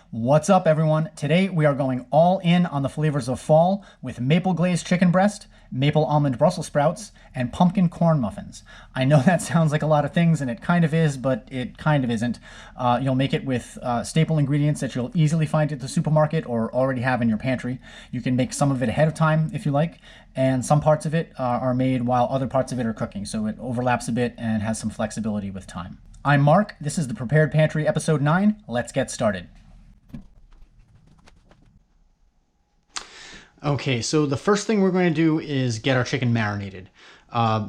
What's up, everyone? Today we are going all in on the flavors of fall with maple glazed chicken breast, maple almond Brussels sprouts, and pumpkin corn muffins. I know that sounds like a lot of things, and it kind of is, but it kind of isn't. You'll make it with staple ingredients that you'll easily find at the supermarket or already have in your pantry. You can make some of it ahead of time if you like, and some parts of it are made while other parts of it are cooking, so it overlaps a bit and has some flexibility with time. I'm Mark. This is the Prepared Pantry Episode 9. Let's get started. Okay, so the first thing we're going to do is get our chicken marinated.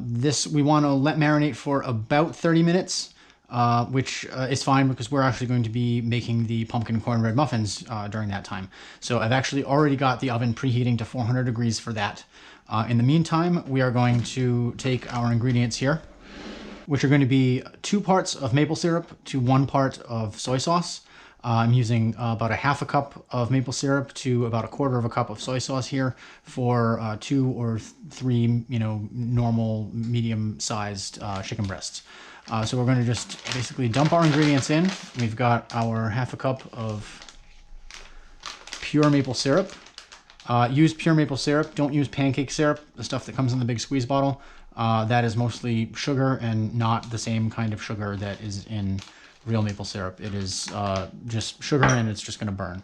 This we want to let marinate for about 30 minutes, which is fine because we're actually going to be making the pumpkin cornbread muffins during that time. So I've actually already got the oven preheating to 400 degrees for that. In the meantime, we are going to take our ingredients here, which are going to be 2 parts of maple syrup to 1 part of soy sauce. I'm using about a half a cup of maple syrup to about a quarter of a cup of soy sauce here for 2 or 3, normal medium-sized chicken breasts. So we're going to just basically dump our ingredients in. We've got our half a cup of pure maple syrup. Use pure maple syrup. Don't use pancake syrup, the stuff that comes in the big squeeze bottle. That is mostly sugar and not the same kind of sugar that is in real maple syrup. It is just sugar and it's just going to burn.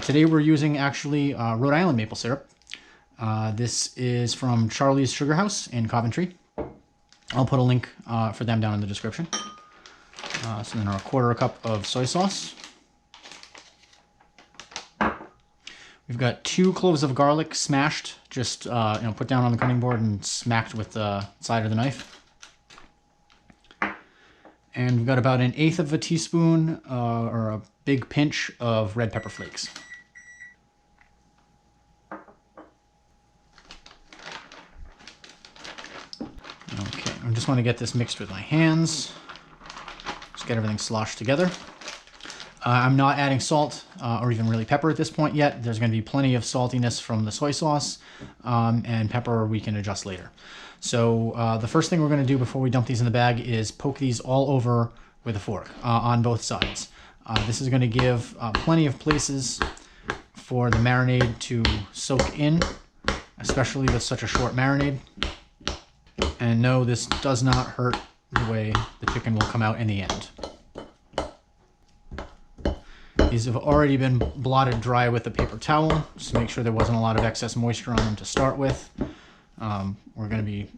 Today we're using actually Rhode Island Maple Syrup. This is from Charlie's Sugar House in Coventry. I'll put a link for them down in the description. So then our quarter a cup of soy sauce. We've got 2 cloves of garlic smashed, just put down on the cutting board and smacked with the side of the knife. And we've got about 1/8 of a teaspoon or a big pinch of red pepper flakes. Okay, I just want to get this mixed with my hands. Just get everything sloshed together. I'm not adding salt or even really pepper at this point yet. There's going to be plenty of saltiness from the soy sauce, and pepper we can adjust later. So the first thing we're going to do before we dump these in the bag is poke these all over with a fork on both sides. This is going to give plenty of places for the marinade to soak in, especially with such a short marinade. And no, this does not hurt the way the chicken will come out in the end. These have already been blotted dry with a paper towel, just to make sure there wasn't a lot of excess moisture on them to start with. We're going to be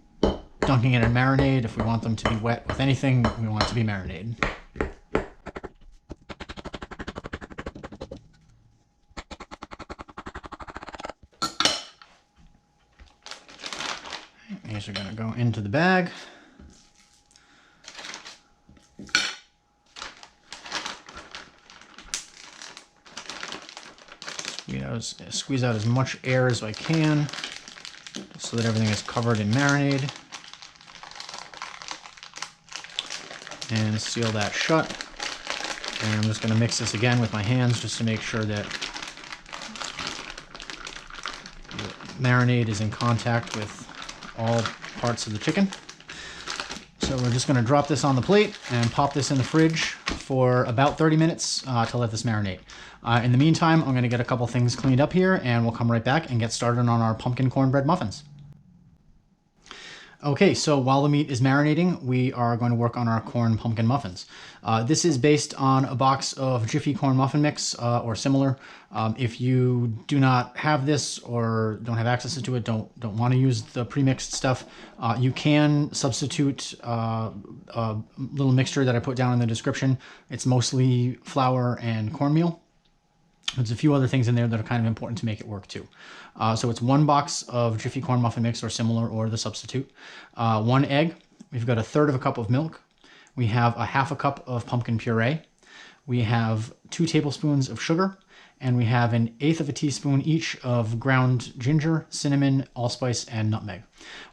dunking it in marinade. If we want them to be wet with anything, we want it to be marinade. These are going to go into the bag. Squeeze out as much air as I can, so that everything is covered in marinade. And seal that shut. And I'm just going to mix this again with my hands just to make sure that the marinade is in contact with all parts of the chicken. So we're just going to drop this on the plate and pop this in the fridge for about 30 minutes to let this marinate. In the meantime, I'm going to get a couple things cleaned up here and we'll come right back and get started on our pumpkin cornbread muffins. Okay, so while the meat is marinating, we are going to work on our corn pumpkin muffins. This is based on a box of Jiffy Corn Muffin mix or similar. If you do not have this or don't have access to it, don't want to use the pre-mixed stuff, you can substitute a little mixture that I put down in the description. It's mostly flour and cornmeal. There's a few other things in there that are kind of important to make it work too. So it's 1 box of Jiffy Corn Muffin mix or similar, or the substitute. 1 egg. We've got 1/3 of a cup of milk. We have a half a cup of pumpkin puree. We have 2 tablespoons of sugar. And we have 1/8 of a teaspoon each of ground ginger, cinnamon, allspice, and nutmeg.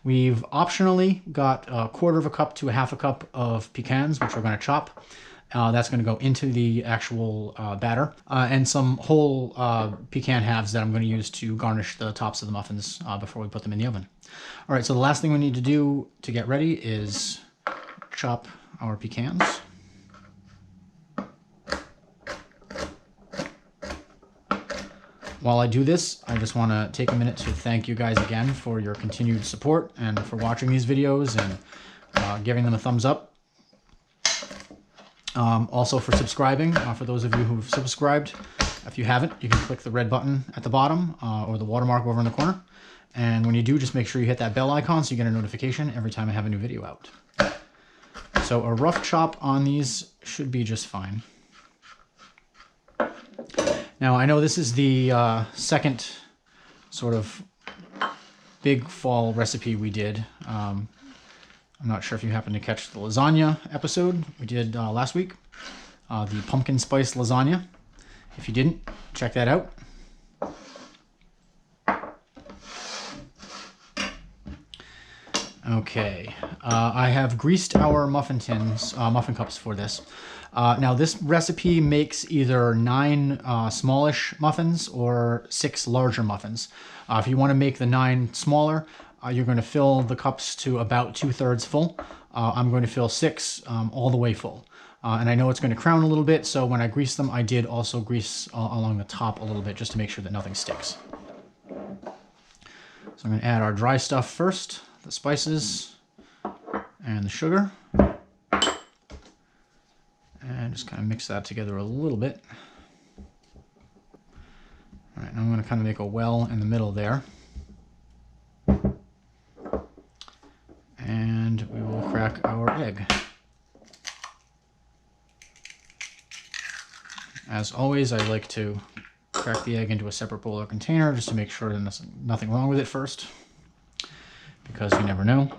We've optionally got 1/4 of a cup to a half a cup of pecans, which we're going to chop. That's going to go into the actual batter, and some whole pecan halves that I'm going to use to garnish the tops of the muffins before we put them in the oven. All right, so the last thing we need to do to get ready is chop our pecans. while I do this, I just want to take a minute to thank you guys again for your continued support and for watching these videos and giving them a thumbs up. Also for subscribing, for those of you who've subscribed. If you haven't, you can click the red button at the bottom or the watermark over in the corner. And when you do, just make sure you hit that bell icon so you get a notification every time I have a new video out. So a rough chop on these should be just fine. Now I know this is the second sort of big fall recipe we did. I'm not sure if you happened to catch the lasagna episode we did last week, the pumpkin spice lasagna. If you didn't, check that out. Okay, I have greased our muffin tins, muffin cups for this. Now this recipe makes either 9 smallish muffins or 6 larger muffins. If you want to make the 9 smaller, you're going to fill the cups to about 2/3 full. I'm going to fill 6 all the way full. And I know it's going to crown a little bit, so when I grease them, I did also grease along the top a little bit just to make sure that nothing sticks. So I'm going to add our dry stuff first. The spices and the sugar, and just kind of mix that together a little bit. All right, now I'm going to kind of make a well in the middle there, and we will crack our egg. As always, I like to crack the egg into a separate bowl or container just to make sure there's nothing wrong with it first, because you never know.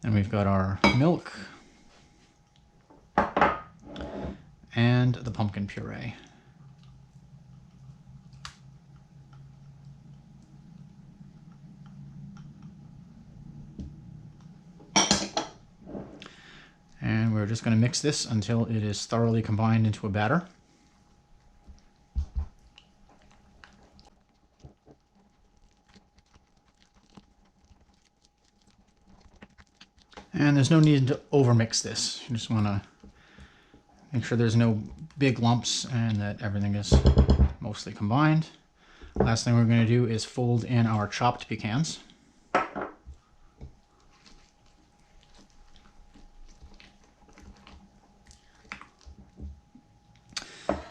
Then we've got our milk and the pumpkin puree. And we're just going to mix this until it is thoroughly combined into a batter. And there's no need to overmix this. You just want to make sure there's no big lumps and that everything is mostly combined. Last thing we're going to do is fold in our chopped pecans.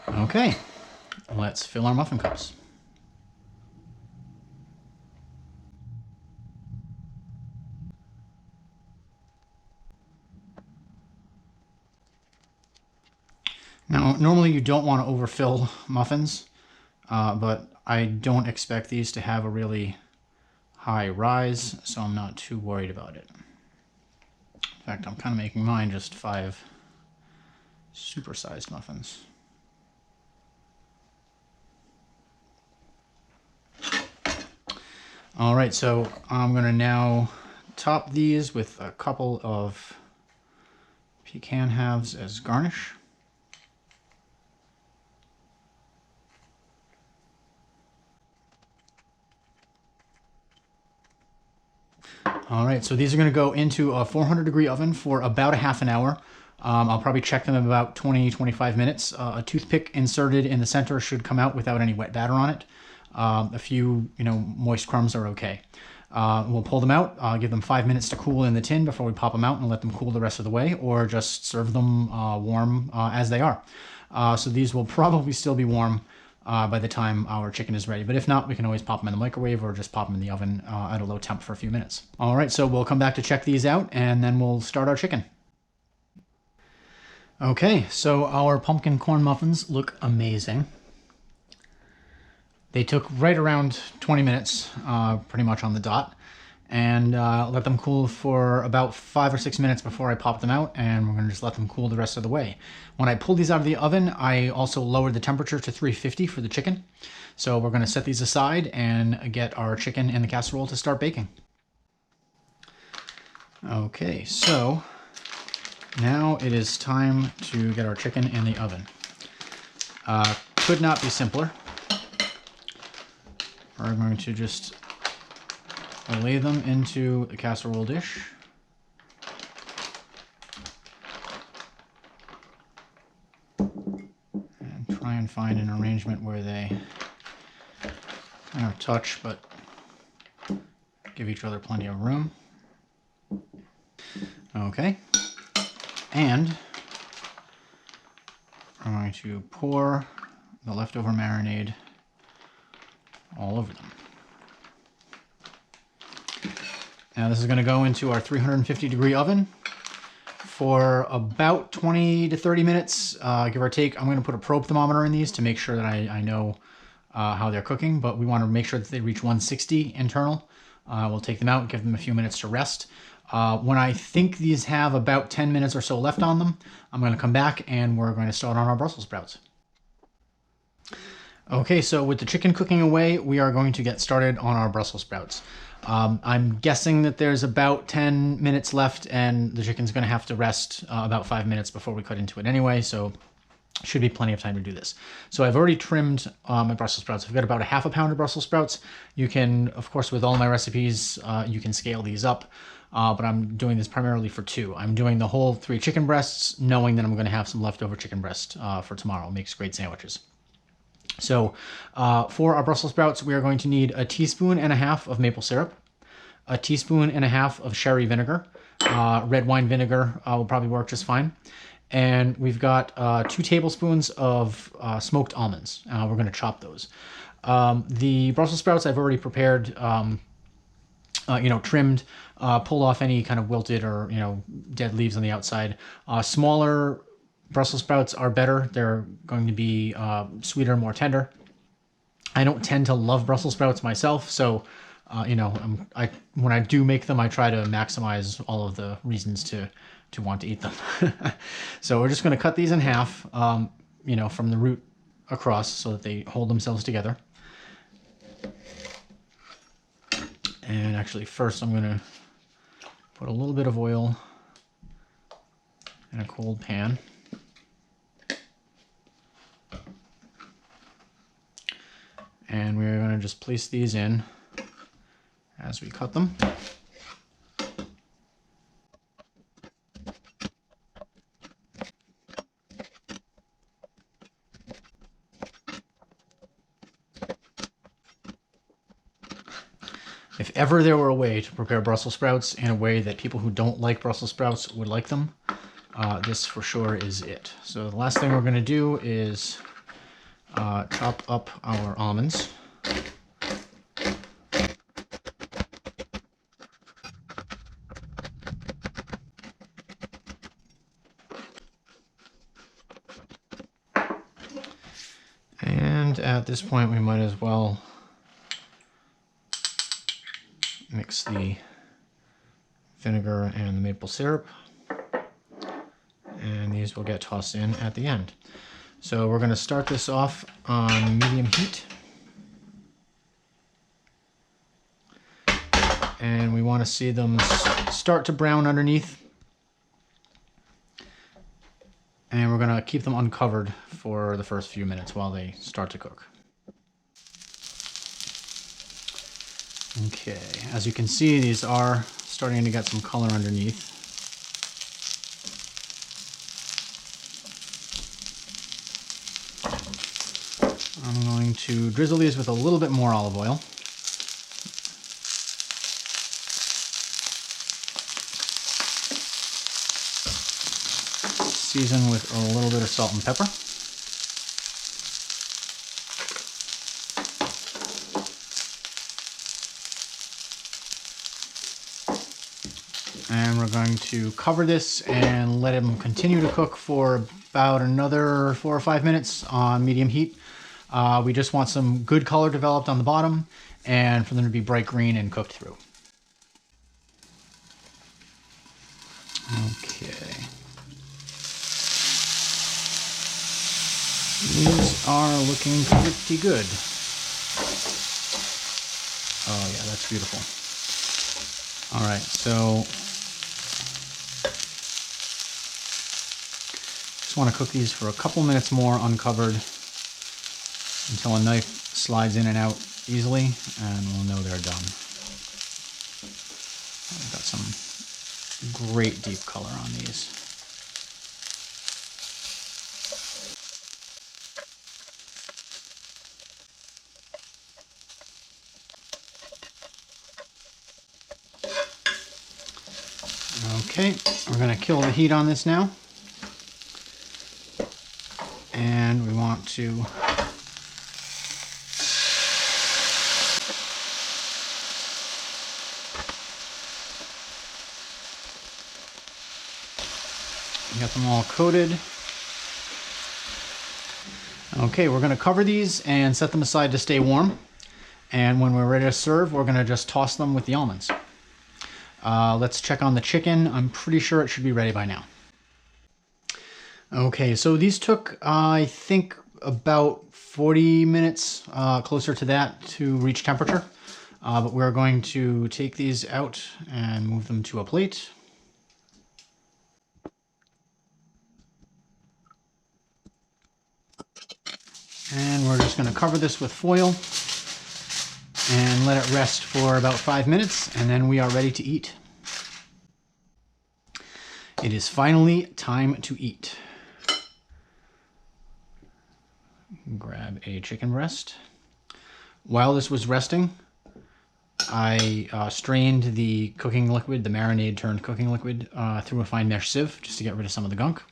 Okay, let's fill our muffin cups. Now, normally you don't want to overfill muffins, but I don't expect these to have a really high rise, so I'm not too worried about it. In fact, I'm kind of making mine just 5 supersized muffins. All right, so I'm going to now top these with a couple of pecan halves as garnish. All right, so these are going to go into a 400-degree oven for about a half an hour. I'll probably check them in about 20-25 minutes. A toothpick inserted in the center should come out without any wet batter on it. A few, moist crumbs are okay. We'll pull them out, give them 5 minutes to cool in the tin before we pop them out and let them cool the rest of the way, or just serve them warm as they are. So these will probably still be warm by the time our chicken is ready. But if not, we can always pop them in the microwave or just pop them in the oven at a low temp for a few minutes. All right, so we'll come back to check these out and then we'll start our chicken. Okay, so our pumpkin corn muffins look amazing. They took right around 20 minutes, pretty much on the dot, and let them cool for about 5 or 6 minutes before I pop them out, and we're going to just let them cool the rest of the way. When I pulled these out of the oven, I also lowered the temperature to 350 for the chicken. So we're going to set these aside and get our chicken in the casserole to start baking. Okay, so now it is time to get our chicken in the oven. Could not be simpler. We're going to just lay them into the casserole dish. And try try and find an arrangement where they kind of touch, but give each other plenty of room. Okay, and I'm going to pour the leftover marinade all over them. Now this is going to go into our 350-degree oven for about 20 to 30 minutes, give or take. I'm going to put a probe thermometer in these to make sure that I know how they're cooking, but we want to make sure that they reach 160 internal. We'll take them out, give them a few minutes to rest. When I think these have about 10 minutes or so left on them, I'm going to come back and we're going to start on our Brussels sprouts. Okay, so with the chicken cooking away, we are going to get started on our Brussels sprouts. I'm guessing that there's about 10 minutes left and the chicken's going to have to rest about 5 minutes before we cut into it anyway, so should be plenty of time to do this. So I've already trimmed my Brussels sprouts. I've got about a half a pound of Brussels sprouts. You can, of course, with all my recipes, you can scale these up, but I'm doing this primarily for 2. I'm doing the whole 3 chicken breasts, knowing that I'm going to have some leftover chicken breast for tomorrow. It makes great sandwiches. So for our Brussels sprouts, we are going to need 1.5 teaspoons of maple syrup, 1.5 teaspoons of sherry vinegar. Red wine vinegar will probably work just fine. And we've got 2 tablespoons of smoked almonds. We're going to chop those. The Brussels sprouts I've already prepared, trimmed, pulled off any kind of wilted or, dead leaves on the outside. Smaller Brussels sprouts are better. They're going to be sweeter, more tender. I don't tend to love Brussels sprouts myself, so when I do make them, I try to maximize all of the reasons to want to eat them. So we're just going to cut these in half, from the root across so that they hold themselves together. And actually first I'm going to put a little bit of oil in a cold pan. And we're going to just place these in as we cut them. If ever there were a way to prepare Brussels sprouts in a way that people who don't like Brussels sprouts would like them, this for sure is it. So the last thing we're going to do is chop up our almonds. And at this point we might as well mix the vinegar and the maple syrup, and these will get tossed in at the end. So we're going to start this off on medium heat, and we want to see them start to brown underneath, and we're going to keep them uncovered for the first few minutes while they start to cook. Okay, as you can see, these are starting to get some color underneath. I'm going to drizzle these with a little bit more olive oil. Season with a little bit of salt and pepper. And we're going to cover this and let them continue to cook for about another 4 or 5 minutes on medium heat. We just want some good color developed on the bottom and for them to be bright green and cooked through. Okay. These are looking pretty good. Oh yeah, that's beautiful. All right, so just want to cook these for a couple minutes more uncovered until a knife slides in and out easily, and we'll know they're done. I've got some great deep color on these. Okay, we're going to kill the heat on this now. And we want to get them all coated. Okay, we're going to cover these and set them aside to stay warm. And when we're ready to serve, we're going to just toss them with the almonds. Let's check on the chicken. I'm pretty sure it should be ready by now. Okay, so these took, I think, about 40 minutes, closer to that, to reach temperature. But we're going to take these out and move them to a plate. And we're just going to cover this with foil and let it rest for about 5 minutes, and then we are ready to eat. It is finally time to eat. Grab a chicken breast. While this was resting, I strained the cooking liquid, the marinade turned cooking liquid, through a fine mesh sieve just to get rid of some of the gunk.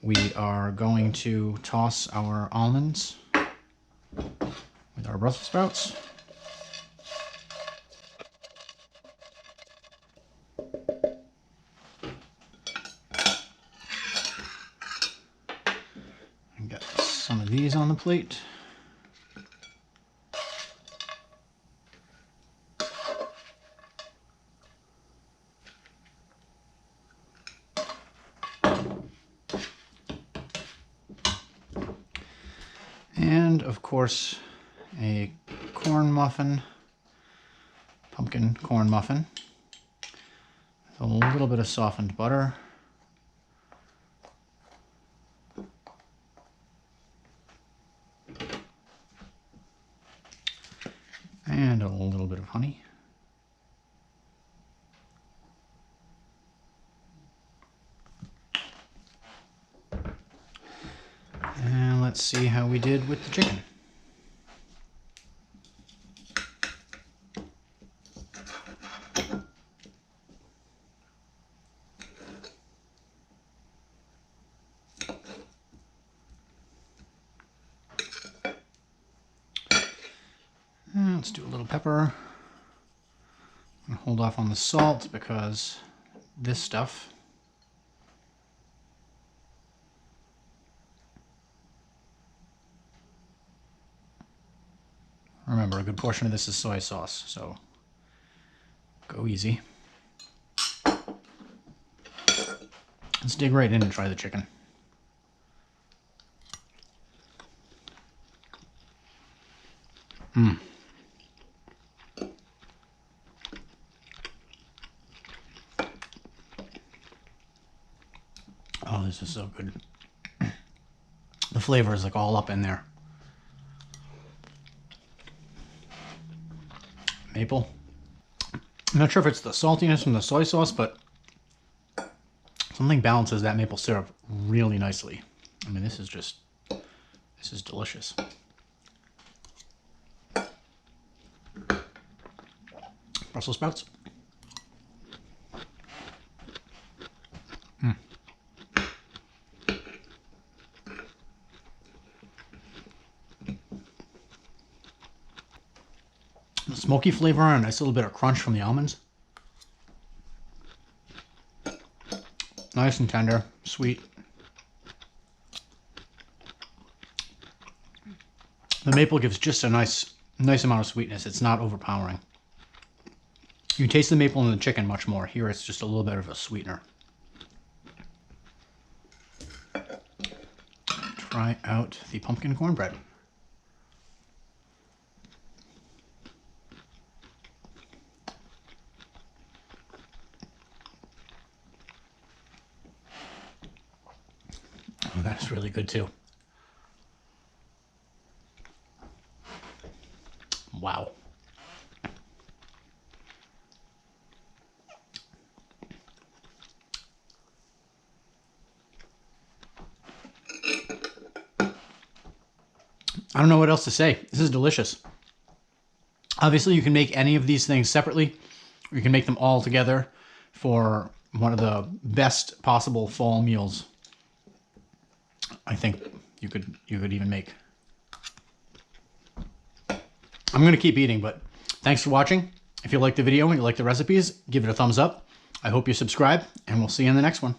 We are going to toss our almonds with our Brussels sprouts. And get some of these on the plate. And of course, a corn muffin, pumpkin corn muffin, with a little bit of softened butter. And a little bit of honey. And let's see how we did with the chicken. And let's do a little pepper. And hold off on the salt because this stuff remember, a good portion of this is soy sauce, so go easy. Let's dig right in and try the chicken. Oh, this is so good. The flavor is like all up in there. Maple. I'm not sure if it's the saltiness from the soy sauce, but something balances that maple syrup really nicely. I mean, this is delicious. Brussels sprouts. The smoky flavor and a nice little bit of crunch from the almonds. Nice and tender, sweet. The maple gives just a nice amount of sweetness. It's not overpowering. You taste the maple in the chicken much more. Here it's just a little bit of a sweetener. Try out the pumpkin cornbread. Oh, that's really good too. Wow. I don't know what else to say. This is delicious. Obviously, you can make any of these things separately, or you can make them all together for one of the best possible fall meals I think you could even make. I'm going to keep eating, but thanks for watching. If you like the video and you like the recipes, give it a thumbs up. I hope you subscribe, and we'll see you in the next one.